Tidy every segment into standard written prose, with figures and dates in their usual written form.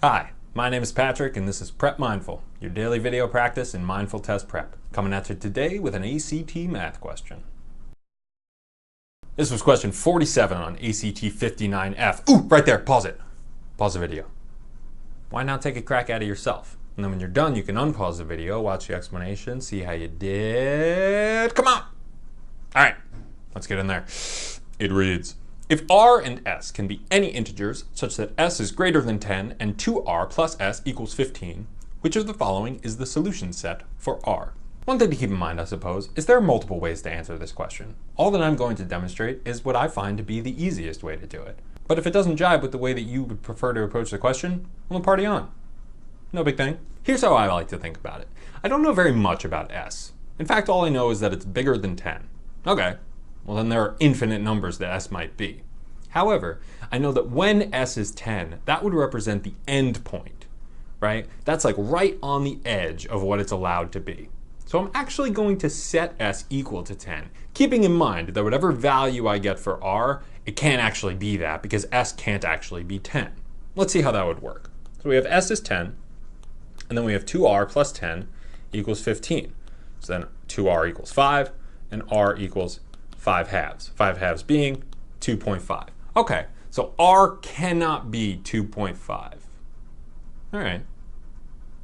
Hi, my name is Patrick and this is Prep Mindful, your daily video practice in mindful test prep. Coming at you today with an ACT math question. This was question 47 on ACT 59F. Ooh, right there, pause it. Pause the video. Why not take a crack at it yourself? And then when you're done, you can unpause the video, watch the explanation, see how you did. Come on! All right, let's get in there. It reads, if r and s can be any integers such that s is greater than 10 and 2r plus s equals 15, which of the following is the solution set for r? One thing to keep in mind, I suppose, is there are multiple ways to answer this question. All that I'm going to demonstrate is what I find to be the easiest way to do it. But if it doesn't jibe with the way that you would prefer to approach the question, well, then party on. No big thing. Here's how I like to think about it. I don't know very much about s. In fact, all I know is that it's bigger than 10. Okay. Well, then there are infinite numbers that s might be. However, I know that when s is 10, that would represent the end point, right? That's like right on the edge of what it's allowed to be. So I'm actually going to set s equal to 10, keeping in mind that whatever value I get for r, it can't actually be that because s can't actually be 10. Let's see how that would work. So we have s is 10, and then we have 2r plus 10 equals 15. So then 2r equals 5, and r equals 5 halves. 5 halves being 2.5. Okay, so r cannot be 2.5. All right.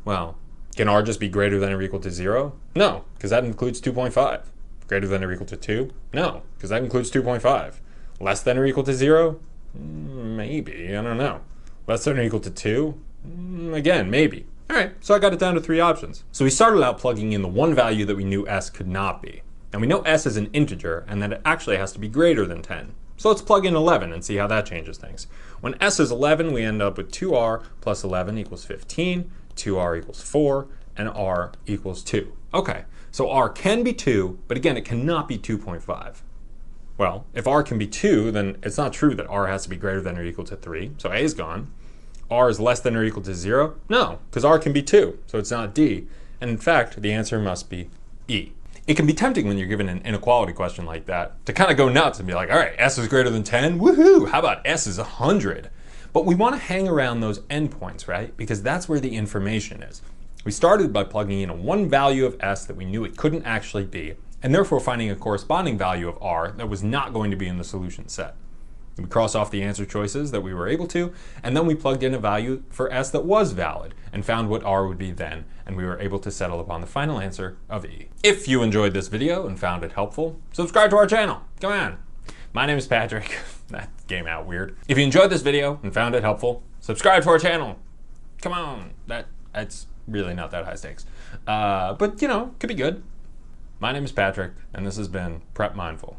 Well, can r just be greater than or equal to 0? No, because that includes 2.5. Greater than or equal to 2? No, because that includes 2.5. Less than or equal to 0? Maybe, I don't know. Less than or equal to 2? Again, maybe. All right, so I got it down to 3 options. So we started out plugging in the one value that we knew s could not be. And we know s is an integer and that it actually has to be greater than 10. So let's plug in 11 and see how that changes things. When s is 11, we end up with 2r plus 11 equals 15, 2r equals 4, and r equals 2. Okay, so r can be 2, but again, it cannot be 2.5. Well, if r can be 2, then it's not true that r has to be greater than or equal to 3, so a is gone. R is less than or equal to 0? No, because r can be 2, so it's not D. And in fact, the answer must be E. It can be tempting when you're given an inequality question like that to kind of go nuts and be like, all right, s is greater than 10, woohoo, how about s is 100? But we want to hang around those endpoints, right? Because that's where the information is. We started by plugging in a one value of s that we knew it couldn't actually be, and therefore finding a corresponding value of r that was not going to be in the solution set. We crossed off the answer choices that we were able to, and then we plugged in a value for s that was valid and found what r would be then, and we were able to settle upon the final answer of E. If you enjoyed this video and found it helpful, subscribe to our channel. Come on. My name is Patrick. That came out weird. If you enjoyed this video and found it helpful, subscribe to our channel. Come on. That's really not that high stakes. But you know, could be good. My name is Patrick, and this has been Prep Mindful.